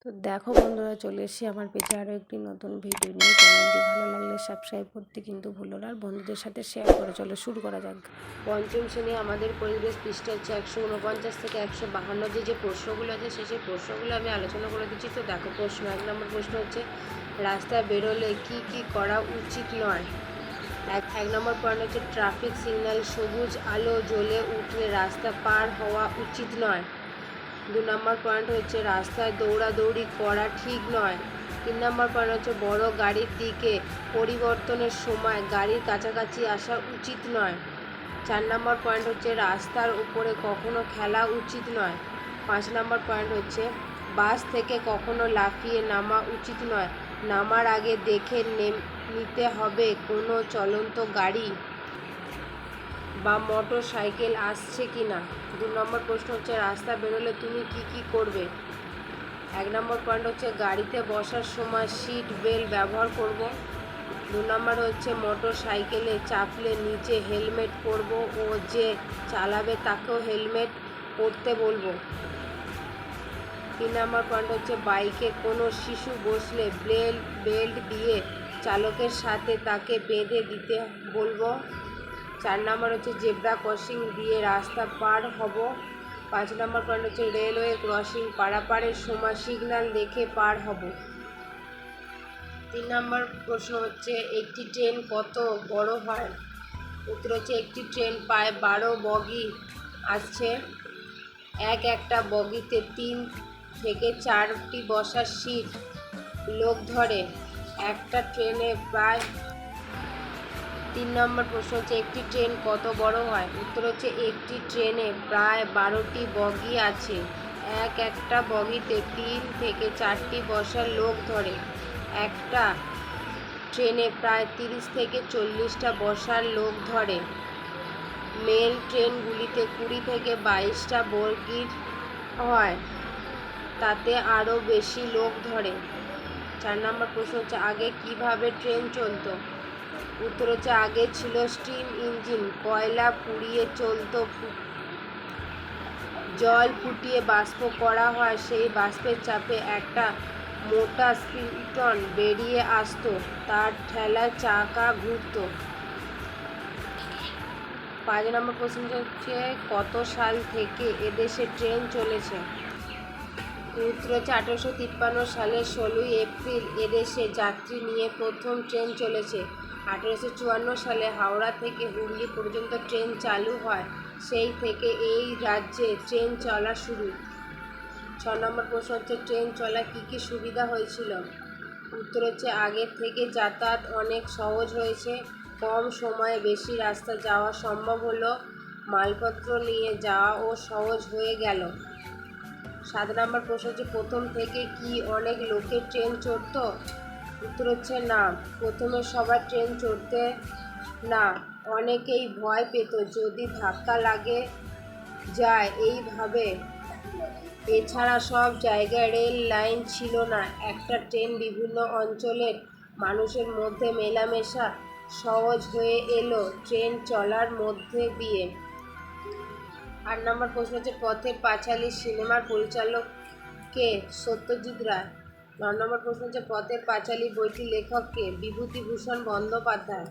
তো দেখো বন্ধুরা, চলে এসেছি আমার পেজে আরও একটি নতুন ভিডিও নিয়ে। চ্যানেলটি ভালো লাগলে সাবস্ক্রাইব করতে কিন্তু ভুলো না, আর বন্ধুদের সাথে শেয়ার করে চলো শুরু করা যাক। পঞ্চম শ্রেণী আমাদের পরিবেশ পৃষ্ঠা হচ্ছে 149 থেকে 152 যে প্রশ্নগুলো আছে সেই প্রশ্নগুলো আমি আলোচনা করে দিচ্ছি। তো দেখো, প্রশ্ন 1 নম্বর প্রশ্ন হচ্ছে, রাস্তায় বেরোলে কি কি করা উচিত নয়। এক নম্বর পয়েন্ট হচ্ছে, ট্রাফিক সিগন্যাল সবুজ আলো জ্বলে উঠলে রাস্তা পার হওয়া উচিত নয়। 2 নম্বর পয়েন্ট হচ্ছে, রাস্তায় দৌড়াদৌড়ি করা ঠিক নয়। 3 নম্বর পয়েন্ট হচ্ছে, বড় গাড়ির দিকে পরিবর্তনের সময় গাড়ির কাছাকাছি আসা উচিত নয়। 4 নম্বর পয়েন্ট হচ্ছে, রাস্তার উপরে কখনো খেলা উচিত নয়। 5 নম্বর পয়েন্ট হচ্ছে, বাস থেকে কখনো লাফিয়ে নামা উচিত নয়। নামার আগে দেখে নিতে হবে কোনো চলন্ত গাড়ি বা মোটর সাইকেল আসছে কি না। 2 নম্বর প্রশ্ন হচ্ছে, রাস্তা বেরোলে তুমি কি কি করবে। 1 নম্বর পয়েন্ট হচ্ছে, গাড়িতে বসার সময় সিট বেল্ট ব্যবহার করব। 2 নম্বর হচ্ছে, মোটর সাইকেলে চাপলে নিচে হেলমেট পরব ও যে চালাবে তাকেও হেলমেট পরতে বলবো। 3 নম্বর পয়েন্ট হচ্ছে, বাইকে কোনো শিশু বসলে বেল্ট দিয়ে চালকের সাথে তাকে বেঁধে দিতে বলবো। 4 নম্বর হচ্ছে, জেব্রা ক্রসিং দিয়ে রাস্তা পার হব। 5 নম্বর পয়েন্ট হচ্ছে, রেলওয়ে ক্রসিং পারাপারের সময় সিগন্যাল দেখে পার হব। 3 নম্বর প্রশ্ন হচ্ছে, একটি ট্রেন কত বড় হয়। উত্তর হচ্ছে, একটি ট্রেন প্রায় 12 বগি আসছে। একটা বগিতে 3 থেকে 4টি বসার সিট লোক ধরে। একটা ট্রেনে প্রায় 3 নম্বর প্রশ্ন হচ্ছে, একটি ট্রেন কত বড় হয়। উত্তর হচ্ছে, একটি ট্রেনে প্রায় 12টি বগি আছে। একটা বগিতে 3 থেকে 4টি বসার লোক ধরে। একটা ট্রেনে প্রায় 30 থেকে 40টা বসার লোক ধরে। মেল ট্রেনগুলিতে 20 থেকে 22টা বগির হয়, তাতে আরও বেশি লোক ধরে। 4 নম্বর প্রশ্ন হচ্ছে, আগে কিভাবে ট্রেন চলতো। উত্তর হচ্ছে, আগে ছিল স্টিম ইঞ্জিন, কয়লা পুড়িয়ে চলত, জল ফুটিয়ে বাষ্প করা হয়, সেই বাষ্পের চাপে একটা মোটা স্পিটন বেরিয়ে আসতো, তার ঠেলায় চাকা ঘুরত। 5 নম্বর প্রশ্ন হচ্ছে, কত সাল থেকে এদেশে ট্রেন চলেছে। উত্তর হচ্ছে, 1853 সালের 16 এপ্রিল এদেশে যাত্রী নিয়ে প্রথম ট্রেন চলেছে। 1854 সালে হাওড়া থেকে হুগলি পর্যন্ত ট্রেন চালু হয়, সেই থেকে এই রাজ্যে ট্রেন চলা শুরু। 6 নম্বর প্রশ্ন হচ্ছে, ট্রেন চলা কী কী সুবিধা হয়েছিল। উত্তর হচ্ছে, আগের থেকে যাতায়াত অনেক সহজ হয়েছে, কম সময়ে বেশি রাস্তা যাওয়া সম্ভব হলো, মালপত্র নিয়ে যাওয়াও সহজ হয়ে গেল। 7 নম্বর প্রশ্ন হচ্ছে, প্রথম থেকে কি অনেক লোকে ট্রেন চড়ত। উত্তর হচ্ছে, না, প্রথমে সবাই ট্রেন চড়তে না, অনেকেই ভয় পেত যদি ধাক্কা লাগে যায় এইভাবে। এছাড়া সব জায়গায় রেল লাইন ছিল না, একটা ট্রেন বিভিন্ন অঞ্চলের মানুষের মধ্যে মেলামেশা সহজ হয়ে এলো ট্রেন চলার মধ্যে দিয়ে। 8 নম্বর প্রশ্ন হচ্ছে, পথের পাঁচালী সিনেমার পরিচালক কে। সত্যজিৎ রায়। 9 নম্বর প্রশ্ন হচ্ছে, পথের পাঁচালী বইটির লেখক কে। বিভূতিভূষণ বন্দ্যোপাধ্যায়।